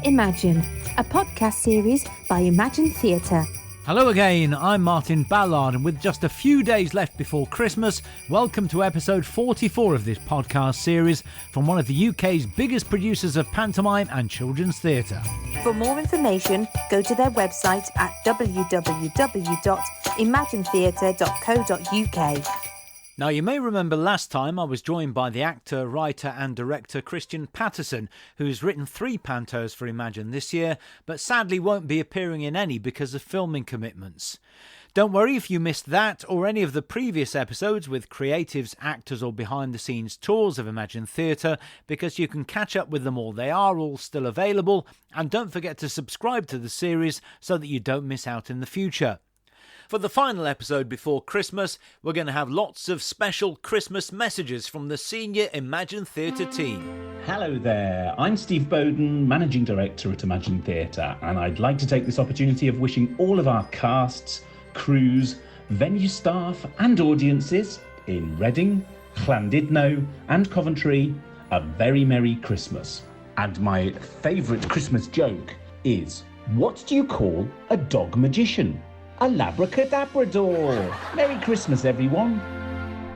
Imagine, a podcast series by Imagine Theatre. Hello again, I'm Martin Ballard, and with just a few days left before Christmas, welcome to episode 44 of this podcast series from one of the UK's biggest producers of pantomime and children's theatre. For more information, go to their website at www.imaginetheatre.co.uk. Now, you may remember last time I was joined by the actor, writer and director Christian Patterson, who's written 3 pantos for Imagine this year, but sadly won't be appearing in any because of filming commitments. Don't worry if you missed that or any of the previous episodes with creatives, actors or behind-the-scenes tours of Imagine Theatre, because you can catch up with them all. They are all still available, and don't forget to subscribe to the series so that you don't miss out in the future. For the final episode before Christmas, we're going to have lots of special Christmas messages from the senior Imagine Theatre team. Hello there, I'm Steve Bowden, Managing Director at Imagine Theatre, and I'd like to take this opportunity of wishing all of our casts, crews, venue staff and audiences in Reading, Llandudno and Coventry a very Merry Christmas. And my favourite Christmas joke is, what do you call a dog magician? A labracadabrador. Merry Christmas, everyone.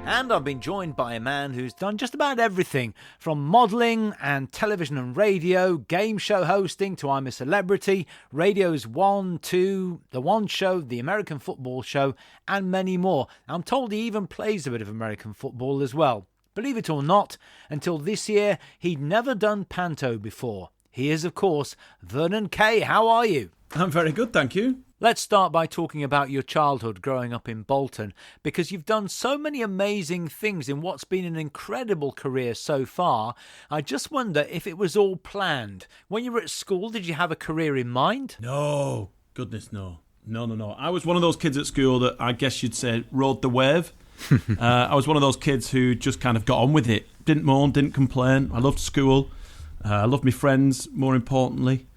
And I've been joined by a man who's done just about everything, from modelling and television and radio, game show hosting to I'm a Celebrity, radio's 1, 2, The One Show, the American Football Show, and many more. I'm told he even plays a bit of American football as well. Believe it or not, until this year, he'd never done panto before. He is, of course, Vernon Kay. How are you? I'm very good, thank you. Let's start by talking about your childhood growing up in Bolton, because you've done so many amazing things in what's been an incredible career so far. I just wonder if it was all planned. When you were at school, did you have a career in mind? No, goodness no. No. I was one of those kids at school that I guess you'd say rode the wave. I was one of those kids who just kind of got on with it. Didn't moan, didn't complain. I loved school. I loved my friends, more importantly.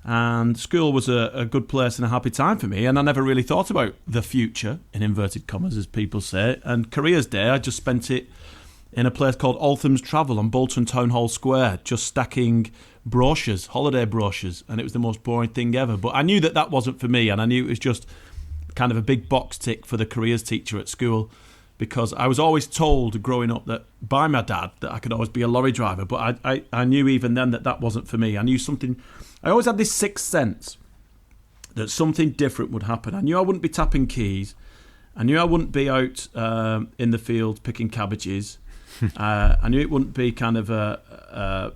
And school was a good place and a happy time for me, and I never really thought about the future, in inverted commas, as people say. And Careers Day, I just spent it in a place called Altham's Travel on Bolton Town Hall Square, just stacking brochures, holiday brochures, and it was the most boring thing ever. But I knew that wasn't for me, and I knew it was just kind of a big box tick for the careers teacher at school, because I was always told growing up that by my dad that I could always be a lorry driver, but I knew even then that wasn't for me. I knew something. I always had this sixth sense that something different would happen. I knew I wouldn't be tapping keys. I knew I wouldn't be out in the field picking cabbages. I knew it wouldn't be kind of a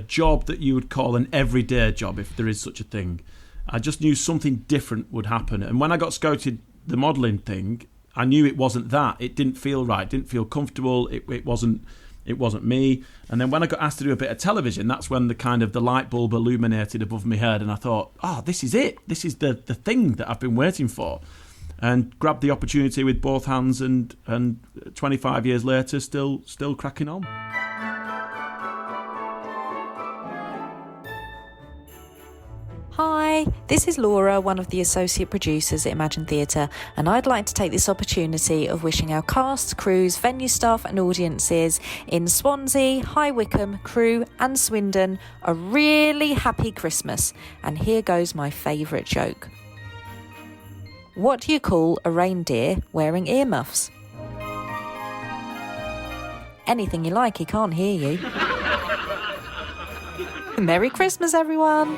job that you would call an everyday job, if there is such a thing. I just knew something different would happen. And when I got scouted the modelling thing, I knew it wasn't that. It didn't feel right. It didn't feel comfortable. It wasn't me. And then when I got asked to do a bit of television, that's when the light bulb illuminated above my head, and I thought, this is it. This is the thing that I've been waiting for. And grabbed the opportunity with both hands, and 25 years later, still cracking on. Hi, this is Laura, one of the associate producers at Imagine Theatre, and I'd like to take this opportunity of wishing our cast, crews, venue staff and audiences in Swansea, High Wycombe, Crewe and Swindon a really happy Christmas. And here goes my favourite joke. What do you call a reindeer wearing earmuffs? Anything you like, he can't hear you. Merry Christmas, everyone!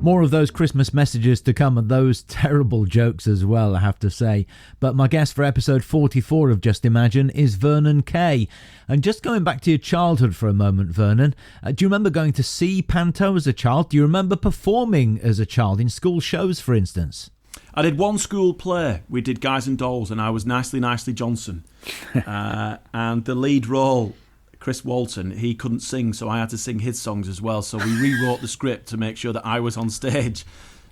More of those Christmas messages to come, and those terrible jokes as well, I have to say. But my guest for episode 44 of Just Imagine is Vernon Kay. And just going back to your childhood for a moment, Vernon, do you remember going to see panto as a child? Do you remember performing as a child in school shows, for instance? I did one school play. We did Guys and Dolls, and I was Nicely Johnson. And the lead role, Chris Walton, he couldn't sing, so I had to sing his songs as well. So we rewrote the script to make sure that I was on stage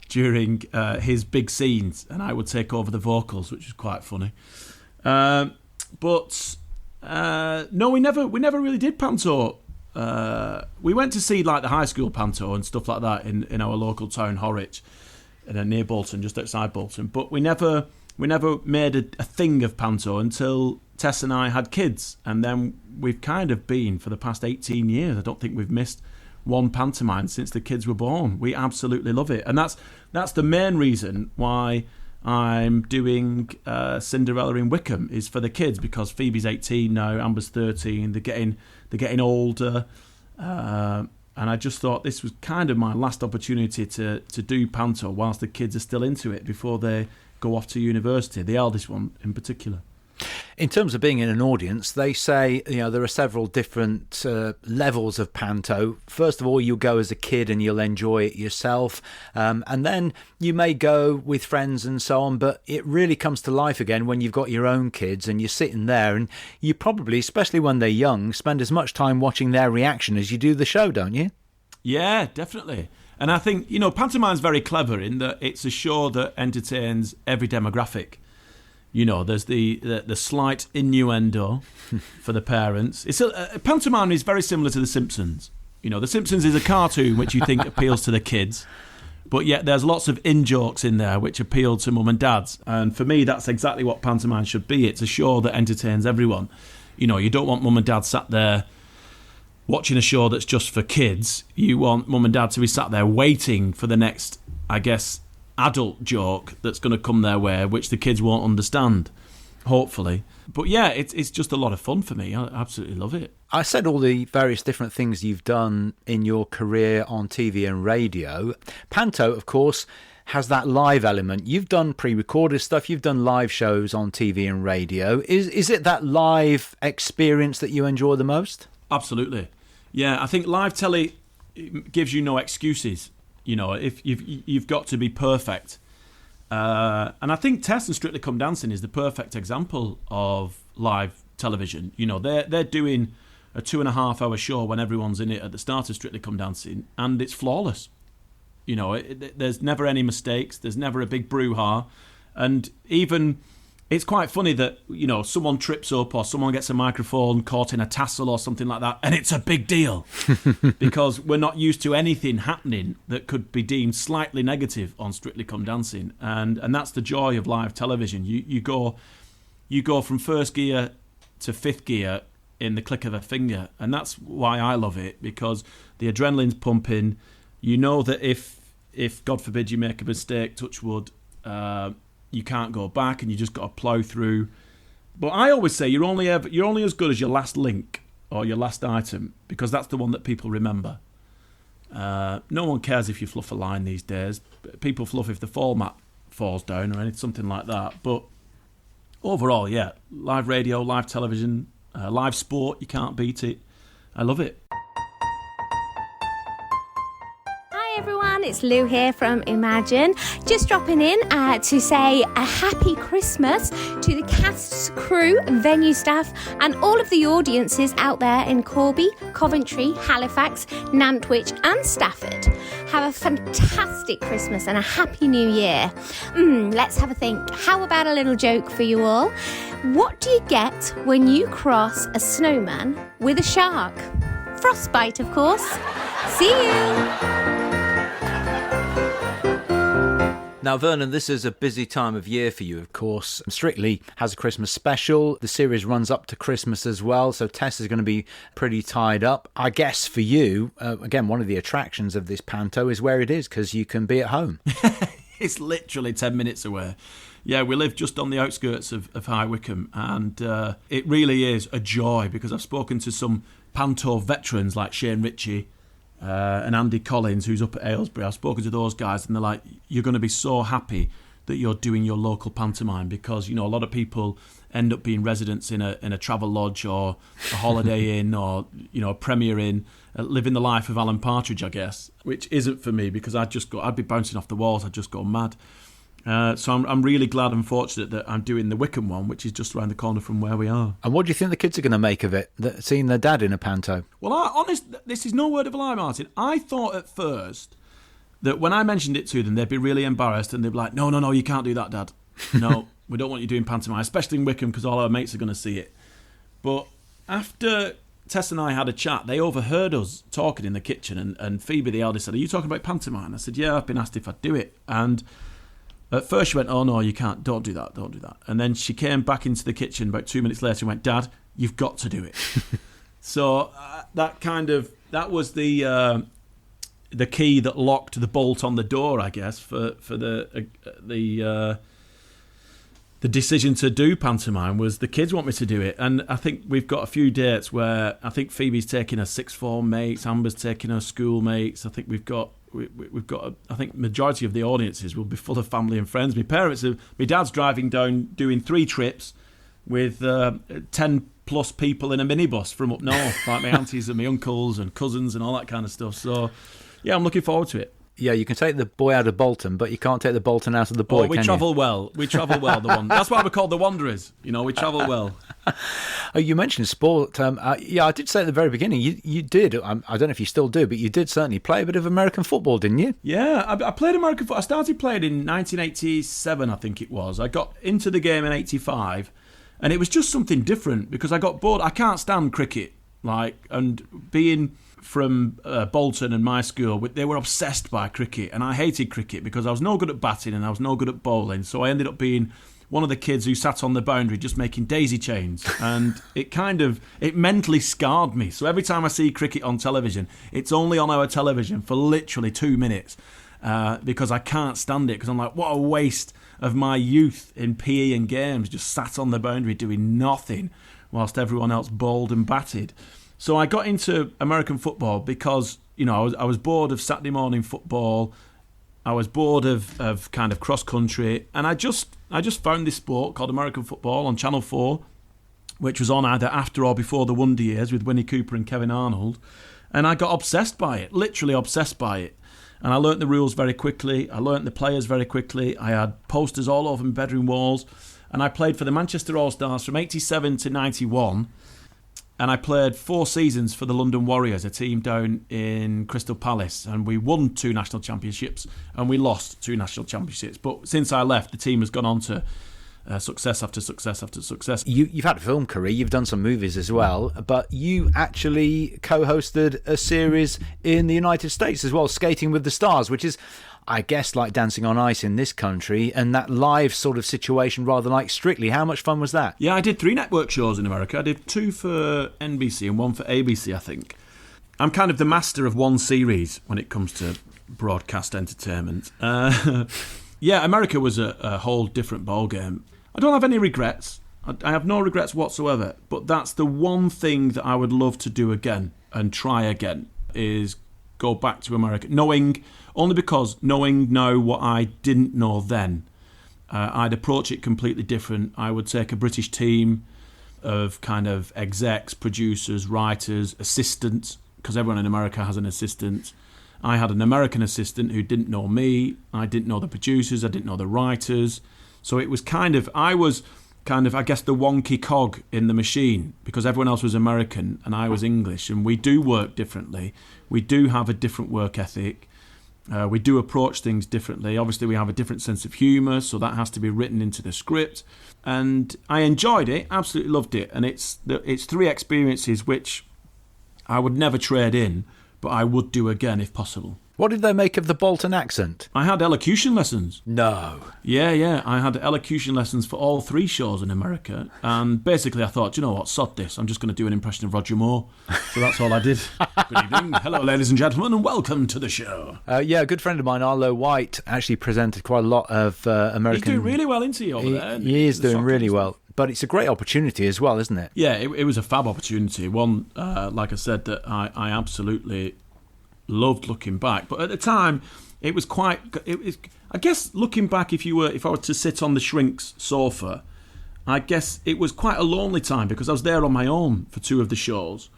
during his big scenes, and I would take over the vocals, which was quite funny. No, we never really did panto. We went to see like the high school panto and stuff like that in our local town, Horwich, near Bolton, just outside Bolton. But we never made a thing of panto until Tess and I had kids, and then we've kind of been, for the past 18 years, I don't think we've missed one pantomime since the kids were born. We absolutely love it. And that's the main reason why I'm doing Cinderella in Wycombe, is for the kids, because Phoebe's 18 now, Amber's 13, they're getting older. And I just thought this was kind of my last opportunity to do panto whilst the kids are still into it before they go off to university, the eldest one in particular. In terms of being in an audience, they say, there are several different levels of panto. First of all, you'll go as a kid and you'll enjoy it yourself. And then you may go with friends and so on, but it really comes to life again when you've got your own kids and you're sitting there, and you probably, especially when they're young, spend as much time watching their reaction as you do the show, don't you? Yeah, definitely. And I think, pantomime's very clever in that it's a show that entertains every demographic. There's the slight innuendo for the parents. Pantomime is very similar to The Simpsons. The Simpsons is a cartoon which you think appeals to the kids, but yet there's lots of in-jokes in there which appeal to mum and dads. And for me, that's exactly what pantomime should be. It's a show that entertains everyone. You don't want mum and dad sat there watching a show that's just for kids. You want mum and dad to be sat there waiting for the next, I guess, adult joke that's going to come their way, which the kids won't understand, hopefully. But yeah, it's just a lot of fun for me. I absolutely love it. I said all the various different things you've done in your career on TV and radio. Panto, of course, has that live element. You've done pre-recorded stuff, you've done live shows on TV and radio. Is it that live experience that you enjoy the most? Absolutely. Yeah, I think live telly gives you no excuses. If you've got to be perfect. And I think Tess and Strictly Come Dancing is the perfect example of live television. They're doing a 2.5-hour show when everyone's in it at the start of Strictly Come Dancing, and it's flawless. There's never any mistakes. There's never a big brouhaha. And even, it's quite funny that, someone trips up or someone gets a microphone caught in a tassel or something like that, and it's a big deal because we're not used to anything happening that could be deemed slightly negative on Strictly Come Dancing. And that's the joy of live television. You go from first gear to fifth gear in the click of a finger, and that's why I love it, because the adrenaline's pumping. That if God forbid you make a mistake, touch wood, you can't go back, and you just got to plough through. But I always say you're only as good as your last link or your last item, because that's the one that people remember. No one cares if you fluff a line these days. People fluff if the format falls down or anything, something like that. But overall, yeah, live radio, live television, live sport, you can't beat it. I love it. Everyone, it's Lou here from Imagine, just dropping in to say a happy Christmas to the cast, crew, venue staff and all of the audiences out there in Corby, Coventry, Halifax, Nantwich and Stafford. Have a fantastic Christmas and a happy new year. Let's have a think. How about a little joke for you all? What do you get when you cross a snowman with a shark? Frostbite, of course. See you. Now, Vernon, this is a busy time of year for you, of course. Strictly has a Christmas special. The series runs up to Christmas as well, so Tess is going to be pretty tied up. I guess for you, again, one of the attractions of this panto is where it is, because you can be at home. It's literally 10 minutes away. Yeah, we live just on the outskirts of High Wycombe, and it really is a joy, because I've spoken to some panto veterans like Shane Ritchie, and Andy Collins, who's up at Aylesbury. I've spoken to those guys, and they're like, you're going to be so happy that you're doing your local pantomime, because a lot of people end up being residents in a travel lodge or a Holiday Inn or a Premier Inn, living the life of Alan Partridge, I guess, which isn't for me, because I'd be bouncing off the walls. I'd just go mad. So I'm really glad and fortunate that I'm doing the Wycombe one, which is just around the corner from where we are. And what do you think the kids are going to make of it, seeing their dad in a panto? Well, this is no word of a lie, Martin. I thought at first that when I mentioned it to them, they'd be really embarrassed and they'd be like, no, you can't do that, Dad. No, we don't want you doing pantomime, especially in Wycombe, because all our mates are going to see it. But after Tess and I had a chat, they overheard us talking in the kitchen, and Phoebe, the eldest, said, are you talking about pantomime? I said, yeah, I've been asked if I'd do it. And At first she went, "Oh no, you can't, don't do that. And then she came back into the kitchen about 2 minutes later and went, "Dad, you've got to do it." So that was the key that locked the bolt on the door, I guess, for the decision to do pantomime. Was the kids want me to do it. And I think we've got a few dates where I think Phoebe's taking her sixth form mates, Amber's taking her school mates. I think we've got I think majority of the audiences will be full of family and friends. My dad's driving down doing 3 trips with 10 plus people in a minibus from up north, like my aunties and my uncles and cousins and all that kind of stuff. So yeah, I'm looking forward to it. Yeah, you can take the boy out of Bolton, but you can't take the Bolton out of the boy, we can travel you? well. We travel well. That's why we're called the Wanderers. We travel well. You mentioned sport. I did say at the very beginning, you did, I don't know if you still do, but you did certainly play a bit of American football, didn't you? Yeah, I played American football. I started playing in 1987, I think it was. I got into the game in 85, and it was just something different because I got bored. I can't stand cricket, and being from Bolton and my school, they were obsessed by cricket, and I hated cricket because I was no good at batting and I was no good at bowling, so I ended up being one of the kids who sat on the boundary just making daisy chains, and it mentally scarred me. So every time I see cricket on television, it's only on our television for literally 2 minutes because I can't stand it, because I'm like, what a waste of my youth in PE and games, just sat on the boundary doing nothing whilst everyone else bowled and batted. So I got into American football because, I was bored of Saturday morning football. I was bored of kind of cross country, and I just found this sport called American football on Channel 4, which was on either after or before the Wonder Years with Winnie Cooper and Kevin Arnold, and I got obsessed by it, literally obsessed by it. And I learnt the rules very quickly. I learnt the players very quickly. I had posters all over my bedroom walls, and I played for the Manchester All-Stars from 87 to 91. And I played 4 seasons for the London Warriors, a team down in Crystal Palace. And we won 2 national championships and we lost 2 national championships. But since I left, the team has gone on to success after success after success. You've had a film career, you've done some movies as well, but you actually co-hosted a series in the United States as well, Skating with the Stars, which is, I guess, like Dancing on Ice in this country, and that live sort of situation rather like Strictly. How much fun was that? Yeah, I did 3 network shows in America. I did 2 for NBC and 1 for ABC, I think. I'm kind of the master of one series when it comes to broadcast entertainment. Yeah, America was a whole different ballgame. I don't have any regrets. I have no regrets whatsoever, but that's the one thing that I would love to do again and try again, is go back to America, only because knowing now what I didn't know then, I'd approach it completely different. I would take a British team of kind of execs, producers, writers, assistants, because everyone in America has an assistant. I had an American assistant who didn't know me. I didn't know the producers. I didn't know the writers. So it was I was I guess, the wonky cog in the machine, because everyone else was American and I was English, and we do work differently. We do have a different work ethic. We do approach things differently. Obviously, we have a different sense of humour, so that has to be written into the script. And I enjoyed it, absolutely loved it. And it's 3 experiences which I would never trade in, but I would do again if possible. What did they make of the Bolton accent? I had elocution lessons. No. Yeah. I had elocution lessons for all 3 shows in America. And basically I thought, you know what, sod this. I'm just going to do an impression of Roger Moore. So that's all I did. Good evening. Hello, ladies and gentlemen, and welcome to the show. Yeah, a good friend of mine, Arlo White, actually presented quite a lot of American... He's doing really well, isn't he, over there? He is doing really well. But it's a great opportunity as well, isn't it? Yeah, it was a fab opportunity. One, like I said, that I absolutely loved looking back. But at the time, it was quite... I guess looking back, if I were to sit on the shrink's sofa, I guess it was quite a lonely time because I was there on my own for 2 of the shows.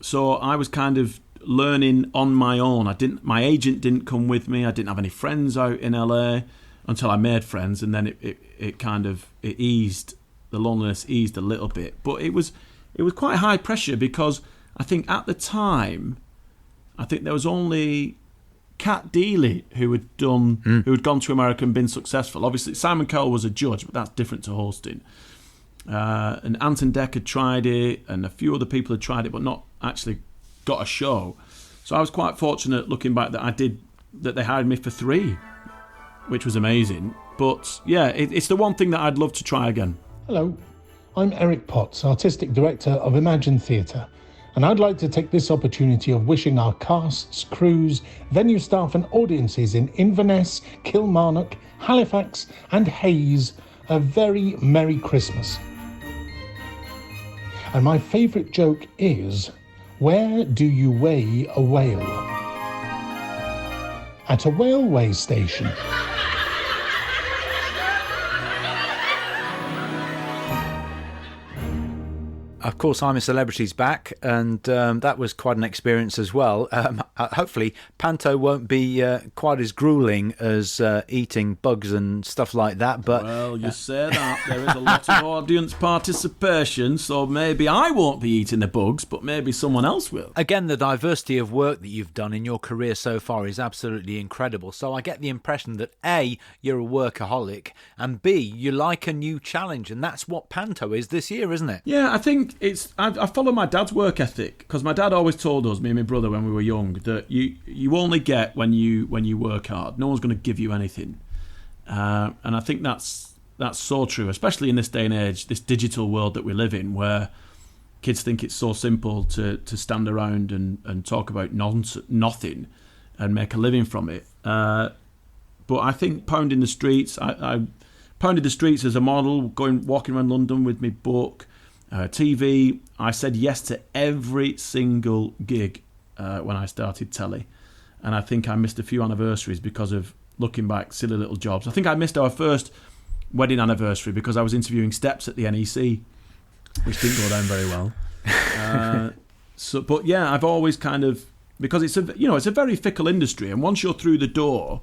So I was kind of learning on my own. My agent didn't come with me. I didn't have any friends out in LA until I made friends, and then it eased. The loneliness eased a little bit, but it was quite high pressure because I think at the time, there was only Kat Deely who had gone to America and been successful. Obviously, Simon Cowell was a judge, but that's different to hosting. And Anton Deck had tried it, and a few other people had tried it, but not actually got a show. So I was quite fortunate looking back that they hired me for 3. which was amazing. But yeah, it's the one thing that I'd love to try again. Hello, I'm Eric Potts, Artistic Director of Imagine Theatre, and I'd like to take this opportunity of wishing our casts, crews, venue staff and audiences in Inverness, Kilmarnock, Halifax and Hayes a very Merry Christmas. And my favourite joke is, where do you weigh a whale? At a railway station. Of course, I'm a Celebrity's back, and that was quite an experience as well. Hopefully, panto won't be quite as gruelling as eating bugs and stuff like that. But well, you say that. There is a lot of audience participation, so maybe I won't be eating the bugs, but maybe someone else will. Again, the diversity of work that you've done in your career so far is absolutely incredible. So I get the impression that A, you're a workaholic, and B, you like a new challenge, and that's what panto is this year, isn't it? Yeah, I think I follow my dad's work ethic, because my dad always told us, me and my brother, when we were young, that you only get when you work hard. No one's going to give you anything, and I think that's so true, especially in this day and age, this digital world that we live in, where kids think it's so simple to stand around and talk about nothing and make a living from it. But I think pounding the streets, I pounded the streets as a model, walking around London with my book. TV, I said yes to every single gig when I started telly, and I think I missed a few anniversaries because of, looking back, silly little jobs. I think I missed our first wedding anniversary because I was interviewing Steps at the NEC, which didn't go down very well. But yeah, I've always kind of, because it's a very fickle industry, and once you're through the door,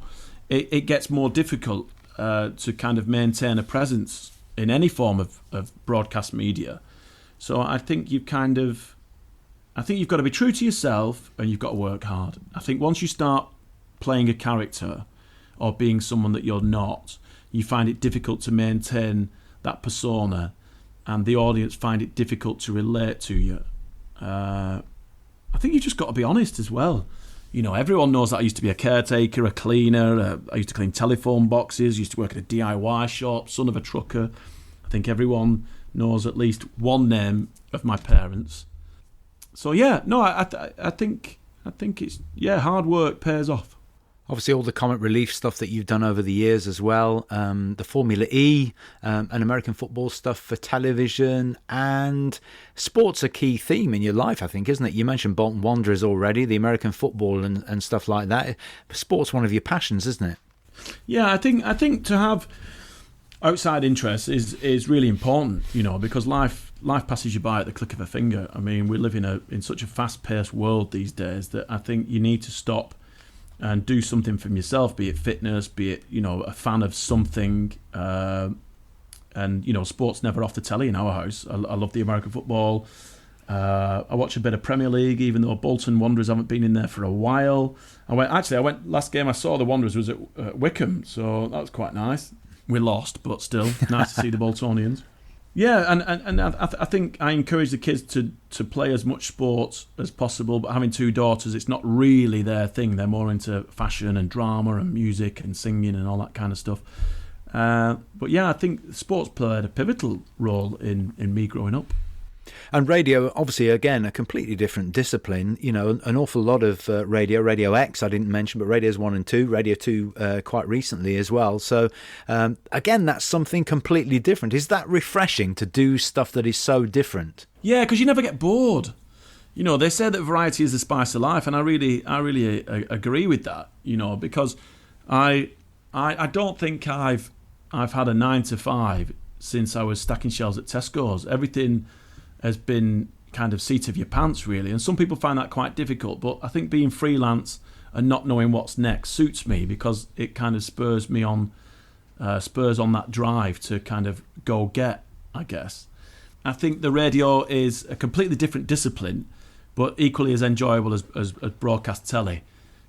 it gets more difficult to kind of maintain a presence in any form of broadcast media. So I think you've got to be true to yourself, and you've got to work hard. I think once you start playing a character or being someone that you're not, you find it difficult to maintain that persona, and the audience find it difficult to relate to you. I think you've just got to be honest as well. You know, everyone knows that I used to be a caretaker, a cleaner. I used to clean telephone boxes, used to work at a DIY shop, son of a trucker. I think everyone knows at least one name of my parents. So yeah, no, I think it's, yeah, hard work pays off. Obviously, all the comic relief stuff that you've done over the years as well, the Formula E, and American football stuff for television, and sport's a key theme in your life, I think, isn't it? You mentioned Bolton Wanderers already, the American football and stuff like that. Sport's one of your passions, isn't it? Yeah, I think to have outside interests is really important, you know, because life passes you by at the click of a finger. I mean, we live in such a fast-paced world these days that I think you need to stop and do something from yourself, be it fitness, be it, you know, a fan of something. And, you know, sport's never off the telly in our house. I love the American football. I watch a bit of Premier League, even though Bolton Wanderers haven't been in there for a while. Last game I saw the Wanderers was at Wycombe, so that was quite nice. We lost, but still, nice to see the Boltonians. Yeah, and I think I encourage the kids to play as much sport as possible, but having two daughters, it's not really their thing. They're more into fashion and drama and music and singing and all that kind of stuff. But yeah, I think sports played a pivotal role in me growing up. And radio, obviously, again, a completely different discipline. You know, an awful lot of Radio X, I didn't mention, but Radios 1 and 2, Radio 2 quite recently as well. So, again, that's something completely different. Is that refreshing to do stuff that is so different? Yeah, because you never get bored. You know, they say that variety is the spice of life, and I really agree with that, you know, because I don't think I've had a 9 to 5 since I was stacking shelves at Tesco's. Everything has been kind of seat of your pants, really, and some people find that quite difficult, but I think being freelance and not knowing what's next suits me, because it kind of spurs on that drive to kind of go get, I guess. I think the radio is a completely different discipline, but equally as enjoyable as broadcast telly,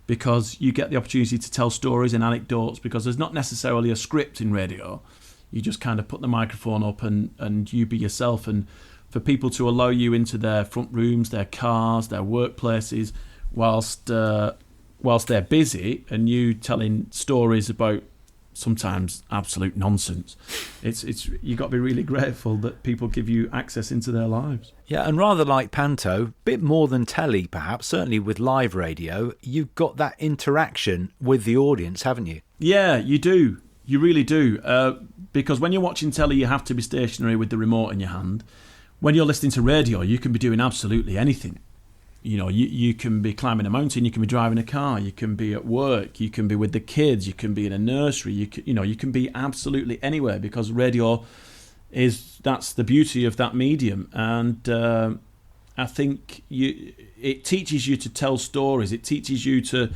because you get the opportunity to tell stories and anecdotes, because there's not necessarily a script in radio. You just kind of put the microphone up and you be yourself, and for people to allow you into their front rooms, their cars, their workplaces, whilst they're busy, and you telling stories about sometimes absolute nonsense. It's you got to be really grateful that people give you access into their lives. Yeah, and rather like panto, bit more than telly perhaps, certainly with live radio, you've got that interaction with the audience, haven't you? Yeah, you do. You really do. Because when you're watching telly, you have to be stationary with the remote in your hand. When you're listening to radio, you can be doing absolutely anything. You know, you can be climbing a mountain, you can be driving a car, you can be at work, you can be with the kids, you can be in a nursery, you can be absolutely anywhere, because radio that's the beauty of that medium. And I think it teaches you to tell stories. It teaches you to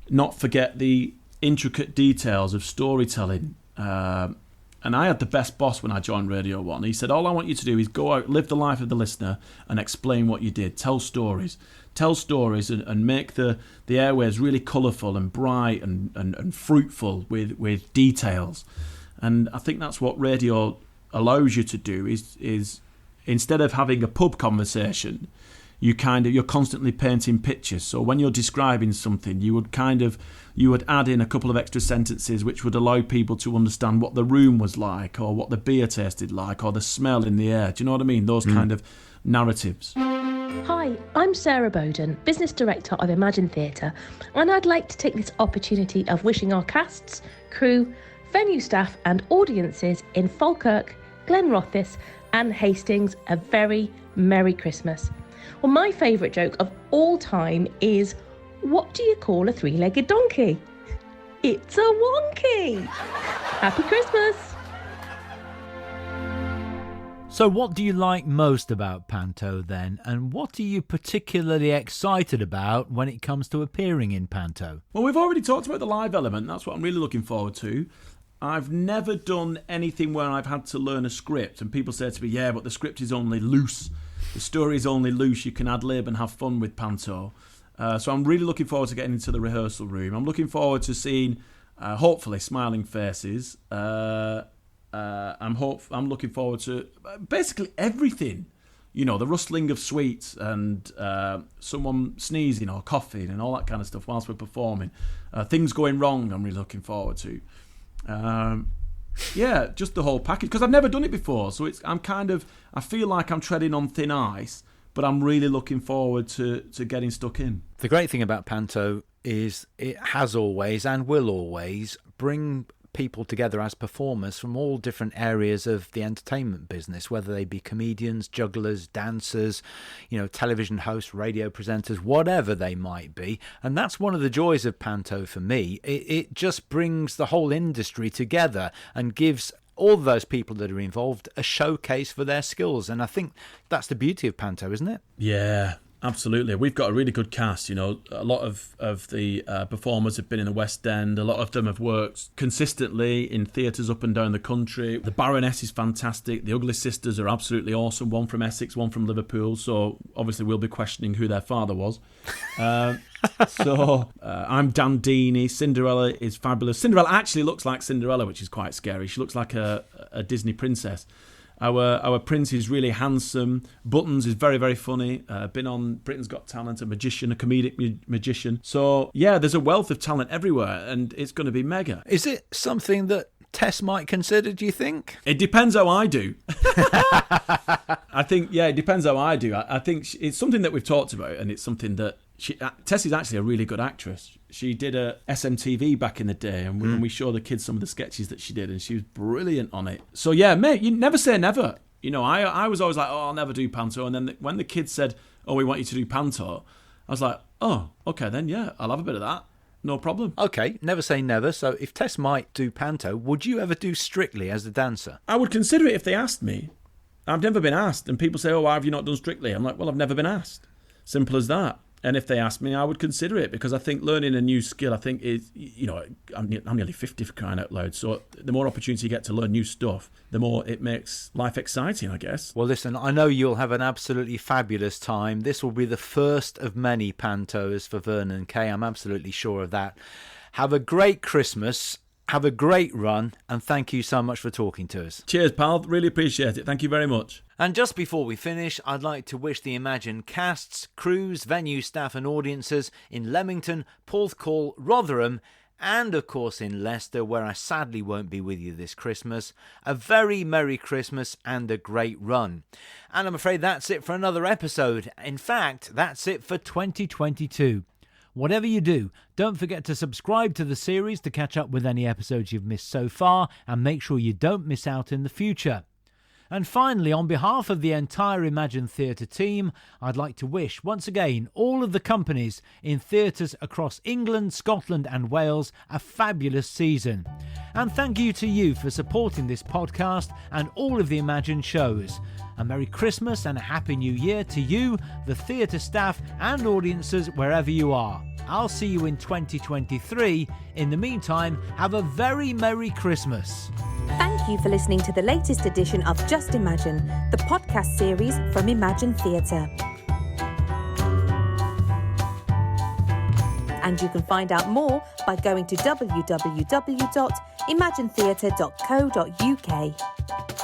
not forget the intricate details of storytelling. And I had the best boss when I joined Radio 1. He said, all I want you to do is go out, live the life of the listener and explain what you did. Tell stories. Tell stories and make the airwaves really colourful and bright and fruitful with details. And I think that's what radio allows you to do is instead of having a pub conversation, you're constantly painting pictures. So when you're describing something, you would add in a couple of extra sentences which would allow people to understand what the room was like, or what the beer tasted like, or the smell in the air. Do you know what I mean? Those kind of narratives. Hi, I'm Sarah Bowden, Business Director of Imagine Theatre, and I'd like to take this opportunity of wishing our casts, crew, venue staff and audiences in Falkirk, Glenrothes and Hastings a very Merry Christmas. Well, my favourite joke of all time is, what do you call a three-legged donkey? It's a wonky! Happy Christmas! So what do you like most about panto then, and what are you particularly excited about when it comes to appearing in panto? Well, we've already talked about the live element. That's what I'm really looking forward to. I've never done anything where I've had to learn a script, and people say to me, yeah, but the script is only loose. The story is only loose. You can ad-lib and have fun with panto. So I'm really looking forward to getting into the rehearsal room. I'm looking forward to seeing, hopefully, smiling faces. I'm looking forward to basically everything. You know, the rustling of sweets and someone sneezing or coughing and all that kind of stuff whilst we're performing. Things going wrong, I'm really looking forward to. Yeah, just the whole package, because I've never done it before, so I feel like I'm treading on thin ice, but I'm really looking forward to getting stuck in. The great thing about panto is it has always and will always bring people together as performers from all different areas of the entertainment business, whether they be comedians, jugglers, dancers, television hosts, radio presenters, whatever they might be. And that's one of the joys of panto for me. It just brings the whole industry together and gives all those people that are involved a showcase for their skills. And I think that's the beauty of panto, isn't it? Yeah, absolutely. We've got a really good cast. A lot of the performers have been in the West End. A lot of them have worked consistently in theatres up and down the country. The Baroness is fantastic. The Ugly Sisters are absolutely awesome. One from Essex, one from Liverpool. So obviously we'll be questioning who their father was. I'm Dandini. Cinderella is fabulous. Cinderella actually looks like Cinderella, which is quite scary. She looks like a Disney princess. Our prince is really handsome. Buttons is very, very funny. Been on Britain's Got Talent, a magician, a comedic magician. So, yeah, there's a wealth of talent everywhere, and it's going to be mega. Is it something that Tess might consider, do you think? It depends how I do. I think, it depends how I do. I think it's something that we've talked about, and it's something that Tess is actually a really good actress. She did a SMTV back in the day, and we showed the kids some of the sketches that she did, and she was brilliant on it. So yeah, mate, you never say never. I was always like, I'll never do panto, and then when the kids said, we want you to do panto, I was like, okay then, yeah, I'll have a bit of that. No problem. Okay, never say never. So if Tess might do panto, would you ever do Strictly as a dancer? I would consider it if they asked me. I've never been asked, and people say, why have you not done Strictly? I'm like, well, I've never been asked. Simple as that. And if they asked me, I would consider it, because I think learning a new skill, I think is, I'm nearly 50 for crying out loud. So the more opportunity you get to learn new stuff, the more it makes life exciting, I guess. Well, listen, I know you'll have an absolutely fabulous time. This will be the first of many pantos for Vernon Kay. I'm absolutely sure of that. Have a great Christmas. Have a great run, and thank you so much for talking to us. Cheers, pal. Really appreciate it. Thank you very much. And just before we finish, I'd like to wish the Imagine casts, crews, venue staff and audiences in Leamington, Porthcawl, Rotherham and of course in Leicester, where I sadly won't be with you this Christmas, a very Merry Christmas and a great run. And I'm afraid that's it for another episode. In fact, that's it for 2022. Whatever you do, don't forget to subscribe to the series to catch up with any episodes you've missed so far, and make sure you don't miss out in the future. And finally, on behalf of the entire Imagine Theatre team, I'd like to wish once again all of the companies in theatres across England, Scotland and Wales a fabulous season. And thank you to you for supporting this podcast and all of the Imagine shows. A Merry Christmas and a Happy New Year to you, the theatre staff and audiences wherever you are. I'll see you in 2023. In the meantime, have a very Merry Christmas. Thank you for listening to the latest edition of Just Imagine, the podcast series from Imagine Theatre. And you can find out more by going to www.imaginetheatre.co.uk.